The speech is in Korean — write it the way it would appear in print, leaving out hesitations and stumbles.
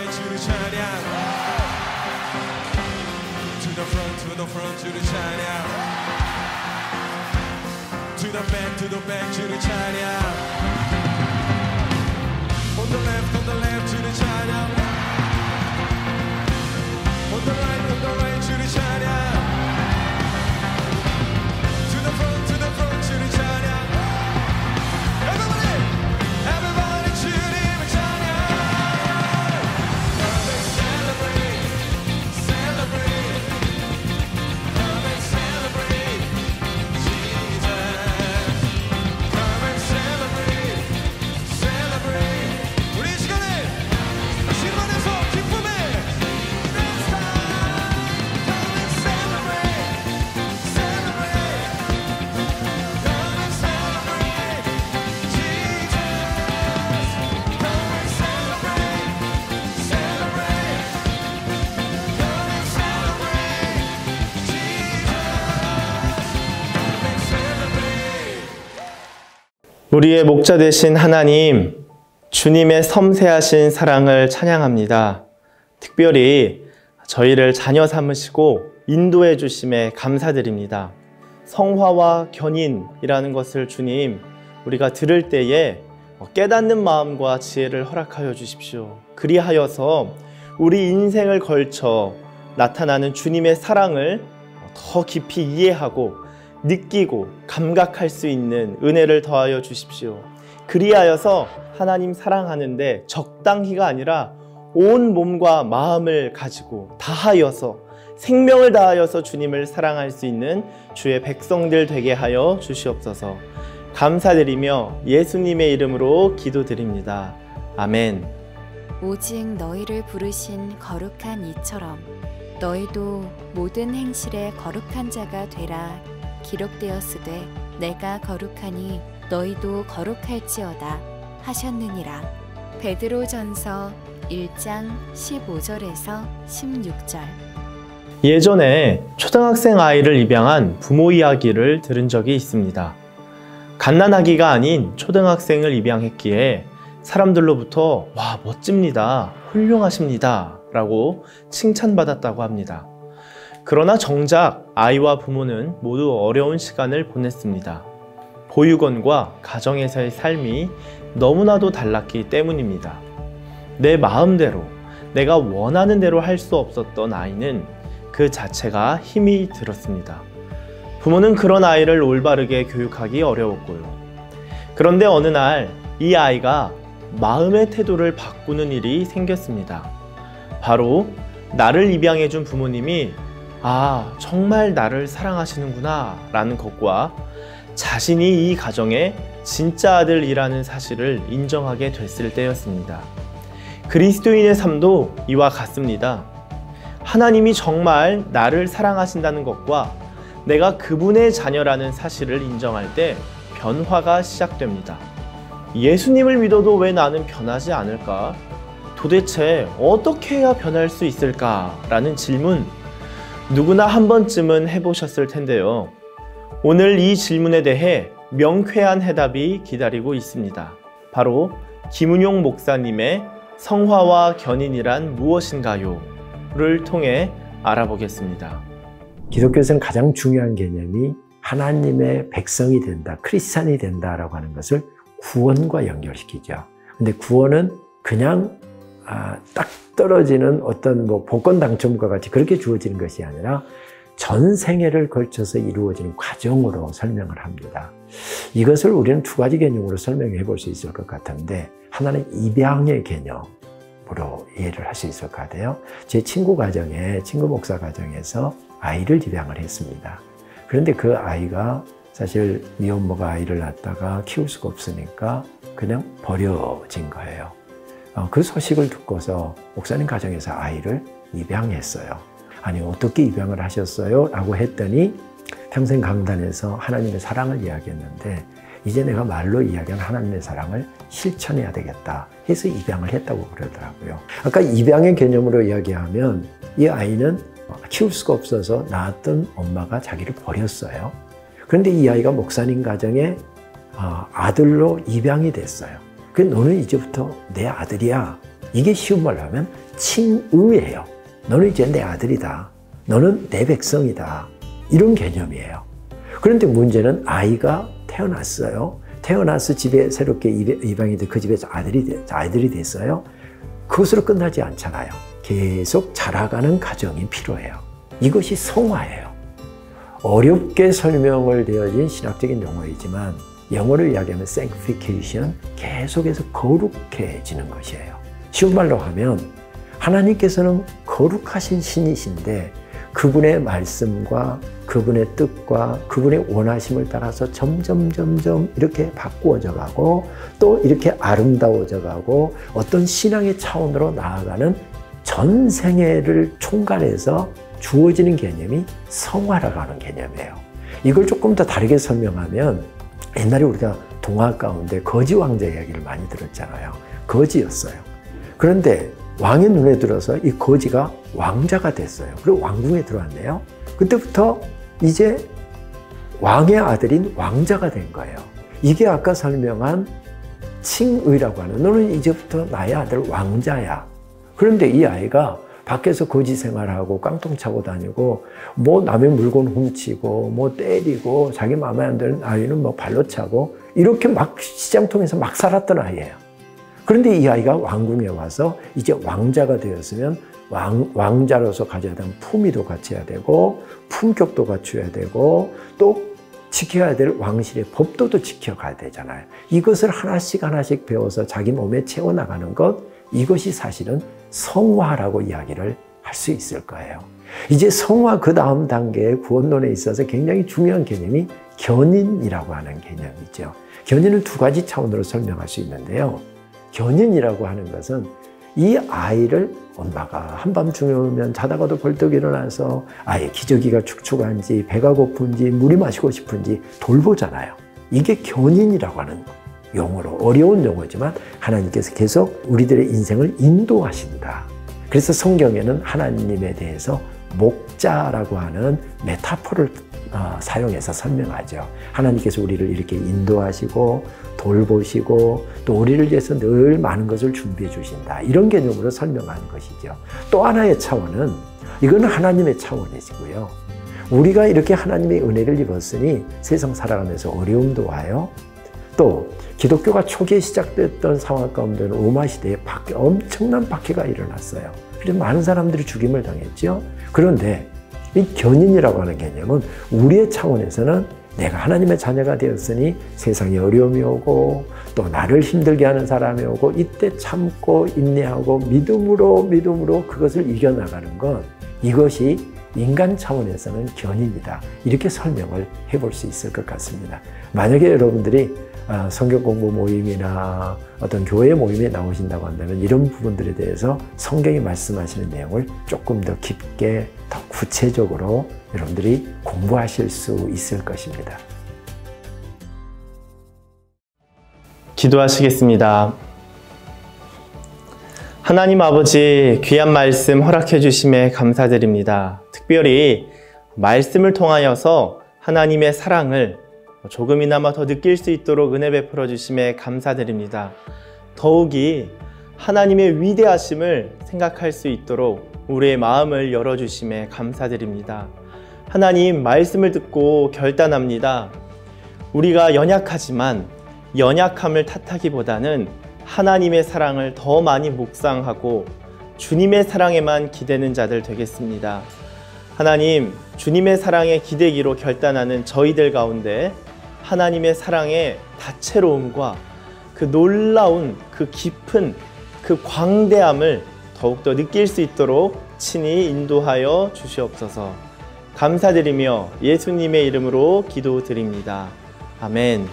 back 주를 찬양. To the front 주를 찬양. To the back 주를 찬양. On the left 주를 찬양. On the right 주를 찬양. To the front 주를 찬양. Everybody 주님을 찬양. Come and celebrate, celebrate. Come and celebrate Jesus. Come and celebrate, celebrate. 우리 이 시간에 신만에서 기쁨에 This time, come and celebrate, celebrate. Come and celebrate Jesus. Come and celebrate, celebrate. Come and celebrate Jesus. Come and celebrate. 우리의 목자 되신 하나님, 주님의 섬세하신 사랑을 찬양합니다. 특별히 저희를 자녀 삼으시고 인도해 주심에 감사드립니다. 성화와 견인이라는 것을 주님, 우리가 들을 때에 깨닫는 마음과 지혜를 허락하여 주십시오. 그리하여서 우리 인생을 걸쳐 나타나는 주님의 사랑을 더 깊이 이해하고 느끼고 감각할 수 있는 은혜를 더하여 주십시오. 그리하여서 하나님 사랑하는데 적당히가 아니라 온 몸과 마음을 가지고 다하여서 생명을 다하여서 주님을 사랑할 수 있는 주의 백성들 되게 하여 주시옵소서. 감사드리며 예수님의 이름으로 기도드립니다. 아멘. 오직 너희를 부르신 거룩한 이처럼 너희도 모든 행실에 거룩한 자가 되라. 기록되었으되 내가 거룩하니 너희도 거룩할지어다 하셨느니라. 베드로전서 1장 15절에서 16절. 예전에 초등학생 아이를 입양한 부모 이야기를 들은 적이 있습니다. 갓난아기가 아닌 초등학생을 입양했기에 사람들로부터 와, 멋집니다, 훌륭하십니다 라고 칭찬받았다고 합니다. 그러나 정작 아이와 부모는 모두 어려운 시간을 보냈습니다. 보육원과 가정에서의 삶이 너무나도 달랐기 때문입니다. 내 마음대로, 내가 원하는 대로 할 수 없었던 아이는 그 자체가 힘이 들었습니다. 부모는 그런 아이를 올바르게 교육하기 어려웠고요. 그런데 어느 날 이 아이가 마음의 태도를 바꾸는 일이 생겼습니다. 바로 나를 입양해준 부모님이 아, 정말 나를 사랑하시는구나 라는 것과 자신이 이 가정의 진짜 아들이라는 사실을 인정하게 됐을 때였습니다. 그리스도인의 삶도 이와 같습니다. 하나님이 정말 나를 사랑하신다는 것과 내가 그분의 자녀라는 사실을 인정할 때 변화가 시작됩니다. 예수님을 믿어도 왜 나는 변하지 않을까? 도대체 어떻게 해야 변할 수 있을까? 라는 질문, 누구나 한 번쯤은 해보셨을 텐데요. 오늘 이 질문에 대해 명쾌한 해답이 기다리고 있습니다. 바로 김은용 목사님의 성화와 견인이란 무엇인가요? 를 통해 알아보겠습니다. 기독교에서는 가장 중요한 개념이 하나님의 백성이 된다, 크리스찬이 된다라고 하는 것을 구원과 연결시키죠. 근데 구원은 그냥 딱 떨어지는 어떤 복권 당첨과 같이 그렇게 주어지는 것이 아니라 전 생애를 걸쳐서 이루어지는 과정으로 설명을 합니다. 이것을 우리는 두 가지 개념으로 설명해 볼 수 있을 것 같은데, 하나는 입양의 개념으로 이해를 할 수 있을 것 같아요. 제 친구 목사 가정에서 아이를 입양을 했습니다. 그런데 그 아이가 사실 미혼모가 아이를 낳다가 키울 수가 없으니까 그냥 버려진 거예요. 그 소식을 듣고서 목사님 가정에서 아이를 입양했어요. 아니, 어떻게 입양을 하셨어요? 라고 했더니 평생 강단에서 하나님의 사랑을 이야기했는데 이제 내가 말로 이야기한 하나님의 사랑을 실천해야 되겠다 해서 입양을 했다고 그러더라고요. 아까 입양의 개념으로 이야기하면 이 아이는 키울 수가 없어서 낳았던 엄마가 자기를 버렸어요. 그런데 이 아이가 목사님 가정에 아들로 입양이 됐어요. 그래서 너는 이제부터 내 아들이야 이게 쉬운 말로 하면 칭의예요. 너는 이제 내 아들이다. 너는 내 백성이다. 이런 개념이에요. 그런데 문제는 아이가 태어났어요. 태어나서 집에 새롭게 입양이 돼 그 집에서 아이들이 됐어요. 그것으로 끝나지 않잖아요. 계속 자라가는 과정이 필요해요. 이것이 성화예요. 어렵게 설명을 되어진 신학적인 용어이지만 영어로 이야기하면 sanctification, 계속해서 거룩해지는 것이에요. 쉬운 말로 하면 하나님께서는 거룩하신 신이신데 그분의 말씀과 그분의 뜻과 그분의 원하심을 따라서 점점 이렇게 바꾸어져 가고 또 이렇게 아름다워져 가고 어떤 신앙의 차원으로 나아가는 전생애를 총괄해서 주어지는 개념이 성화라고 하는 개념이에요. 이걸 조금 더 다르게 설명하면 옛날에 우리가 동화 가운데 거지 왕자 이야기를 많이 들었잖아요. 거지였어요. 그런데 왕의 눈에 들어서 이 거지가 왕자가 됐어요. 그리고 왕궁에 들어왔네요. 그때부터 이제 왕의 아들인 왕자가 된 거예요. 이게 아까 설명한 칭의라고 하는, 너는 이제부터 나의 아들 왕자야. 그런데 이 아이가 밖에서 거지 생활하고 깡통 차고 다니고 뭐 남의 물건 훔치고 뭐 때리고 자기 마음에 안 드는 아이는 뭐 발로 차고 이렇게 막 시장통에서 막 살았던 아이예요. 그런데 이 아이가 왕궁에 와서 이제 왕자가 되었으면 왕자로서 가져야 되는 품위도 갖춰야 되고 품격도 갖춰야 되고 또 지켜야 될 왕실의 법도도 지켜가야 되잖아요. 이것을 하나씩 배워서 자기 몸에 채워나가는 것, 이것이 사실은 성화라고 이야기를 할 수 있을 거예요. 이제 성화 그 다음 단계의 구원론에 있어서 굉장히 중요한 개념이 견인이라고 하는 개념이죠. 견인은 두 가지 차원으로 설명할 수 있는데요. 견인이라고 하는 것은 이 아이를 엄마가 한밤중에 오면 자다가도 벌떡 일어나서 아이의 기저귀가 축축한지 배가 고픈지 물이 마시고 싶은지 돌보잖아요. 이게 견인이라고 하는 용어로, 어려운 용어지만 하나님께서 계속 우리들의 인생을 인도하신다. 그래서 성경에는 하나님에 대해서 목자라고 하는 메타포를 사용해서 설명하죠. 하나님께서 우리를 이렇게 인도하시고 돌보시고 또 우리를 위해서 늘 많은 것을 준비해 주신다. 이런 개념으로 설명하는 것이죠. 또 하나의 차원은, 이거는 하나님의 차원이고요. 우리가 이렇게 하나님의 은혜를 입었으니 세상 살아가면서 어려움도 와요. 또 기독교가 초기에 시작됐던 상황 가운데는 로마 시대에 엄청난 박해가 일어났어요. 그래서 많은 사람들이 죽임을 당했죠. 그런데 이 견인이라고 하는 개념은 우리의 차원에서는 내가 하나님의 자녀가 되었으니 세상에 어려움이 오고 또 나를 힘들게 하는 사람이 오고 이때 참고 인내하고 믿음으로 그것을 이겨나가는 것, 이것이 인간 차원에서는 견인이다. 이렇게 설명을 해볼 수 있을 것 같습니다. 만약에 여러분들이 성경 공부 모임이나 어떤 교회 모임에 나오신다고 한다면 이런 부분들에 대해서 성경이 말씀하시는 내용을 조금 더 깊게, 더 구체적으로 여러분들이 공부하실 수 있을 것입니다. 기도하시겠습니다. 하나님 아버지, 귀한 말씀 허락해 주심에 감사드립니다. 특별히 말씀을 통하여서 하나님의 사랑을 조금이나마 더 느낄 수 있도록 은혜 베풀어 주심에 감사드립니다. 더욱이 하나님의 위대하심을 생각할 수 있도록 우리의 마음을 열어주심에 감사드립니다. 하나님, 말씀을 듣고 결단합니다. 우리가 연약하지만 연약함을 탓하기보다는 하나님의 사랑을 더 많이 묵상하고 주님의 사랑에만 기대는 자들 되겠습니다. 하나님, 주님의 사랑에 기대기로 결단하는 저희들 가운데 하나님의 사랑의 다채로움과 그 놀라운, 그 깊은, 그 광대함을 더욱더 느낄 수 있도록 친히 인도하여 주시옵소서. 감사드리며 예수님의 이름으로 기도드립니다. 아멘.